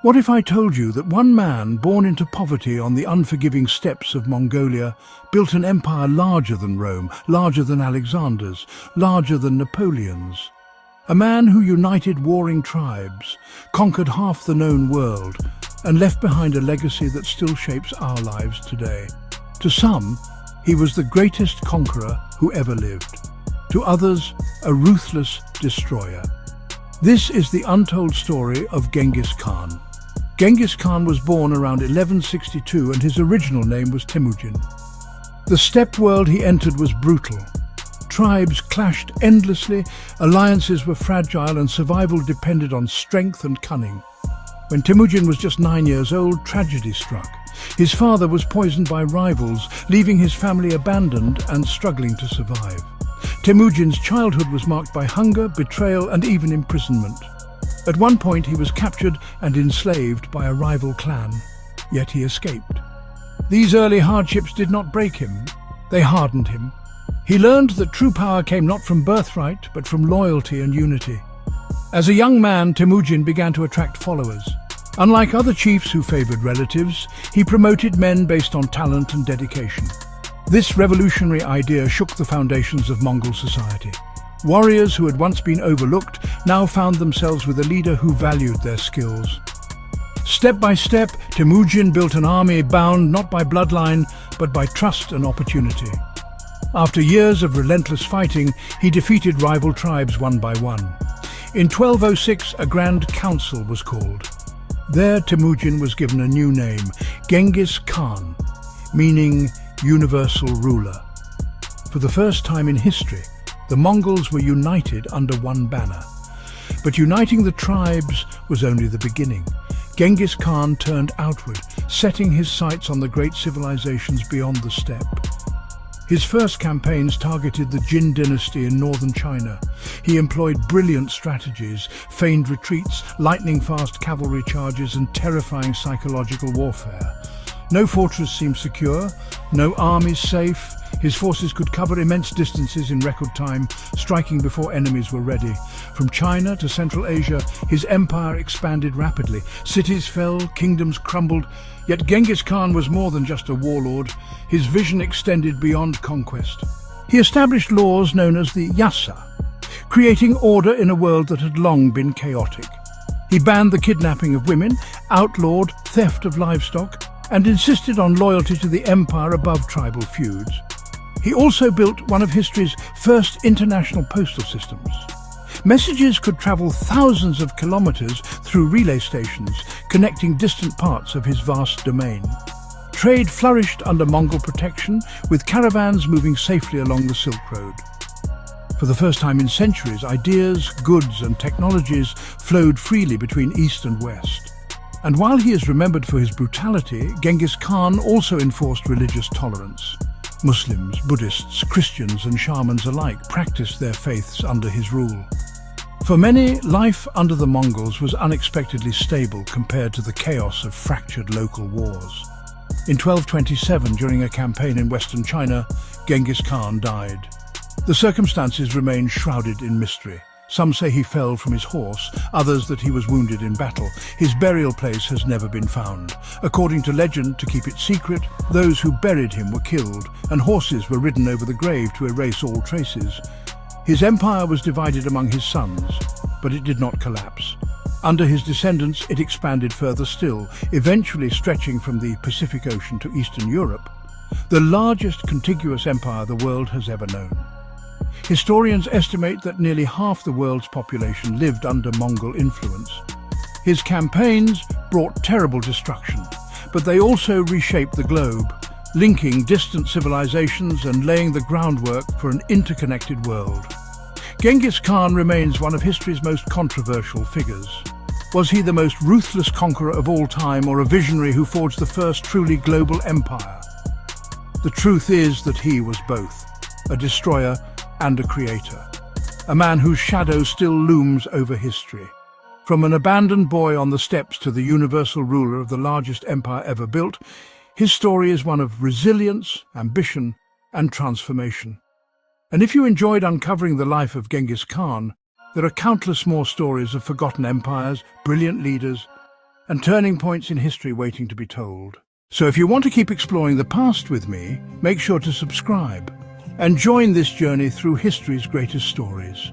What if I told you that one man born into poverty on the unforgiving steppes of Mongolia built an empire larger than Rome, larger than Alexander's, larger than Napoleon's? A man who united warring tribes, conquered half the known world, and left behind a legacy that still shapes our lives today. To some, he was the greatest conqueror who ever lived. To others, a ruthless destroyer. This is the untold story of Genghis Khan. Genghis Khan was born around 1162 and his original name was Temujin. The steppe world he entered was brutal. Tribes clashed endlessly, alliances were fragile and survival depended on strength and cunning. When Temujin was just 9 years old, tragedy struck. His father was poisoned by rivals, leaving his family abandoned and struggling to survive. Temujin's childhood was marked by hunger, betrayal and even imprisonment. At one point he was captured and enslaved by a rival clan, yet he escaped. These early hardships did not break him, they hardened him. He learned that true power came not from birthright, but from loyalty and unity. As a young man, Temujin began to attract followers. Unlike other chiefs who favored relatives, he promoted men based on talent and dedication. This revolutionary idea shook the foundations of Mongol society. Warriors who had once been overlooked now found themselves with a leader who valued their skills. Step by step, Temujin built an army bound not by bloodline, but by trust and opportunity. After years of relentless fighting, he defeated rival tribes one by one. In 1206, a grand council was called. There, Temujin was given a new name, Genghis Khan, meaning universal ruler. For the first time in history, the Mongols were united under one banner. But uniting the tribes was only the beginning. Genghis Khan turned outward, setting his sights on the great civilizations beyond the steppe. His first campaigns targeted the Jin dynasty in northern China. He employed brilliant strategies, feigned retreats, lightning-fast cavalry charges and terrifying psychological warfare. No fortress seemed secure, no armies safe. His forces could cover immense distances in record time, striking before enemies were ready. From China to Central Asia, his empire expanded rapidly. Cities fell, kingdoms crumbled, yet Genghis Khan was more than just a warlord. His vision extended beyond conquest. He established laws known as the Yasa, creating order in a world that had long been chaotic. He banned the kidnapping of women, outlawed theft of livestock, and insisted on loyalty to the empire above tribal feuds. He also built one of history's first international postal systems. Messages could travel thousands of kilometers through relay stations, connecting distant parts of his vast domain. Trade flourished under Mongol protection, with caravans moving safely along the Silk Road. For the first time in centuries, ideas, goods and technologies flowed freely between East and West. And while he is remembered for his brutality, Genghis Khan also enforced religious tolerance. Muslims, Buddhists, Christians and shamans alike practiced their faiths under his rule. For many, life under the Mongols was unexpectedly stable compared to the chaos of fractured local wars. In 1227, during a campaign in western China, Genghis Khan died. The circumstances remain shrouded in mystery. Some say he fell from his horse, others that he was wounded in battle. His burial place has never been found. According to legend, to keep it secret, those who buried him were killed, and horses were ridden over the grave to erase all traces. His empire was divided among his sons, but it did not collapse. Under his descendants, it expanded further still, eventually stretching from the Pacific Ocean to Eastern Europe, the largest contiguous empire the world has ever known. Historians estimate that nearly half the world's population lived under Mongol influence. His campaigns brought terrible destruction, but they also reshaped the globe, linking distant civilizations and laying the groundwork for an interconnected world. Genghis Khan remains one of history's most controversial figures. Was he the most ruthless conqueror of all time, or a visionary who forged the first truly global empire? The truth is that he was both, a destroyer and a creator, a man whose shadow still looms over history. From an abandoned boy on the steppes to the universal ruler of the largest empire ever built, his story is one of resilience, ambition, and transformation. And if you enjoyed uncovering the life of Genghis Khan, there are countless more stories of forgotten empires, brilliant leaders, and turning points in history waiting to be told. So if you want to keep exploring the past with me, make sure to subscribe and join this journey through history's greatest stories.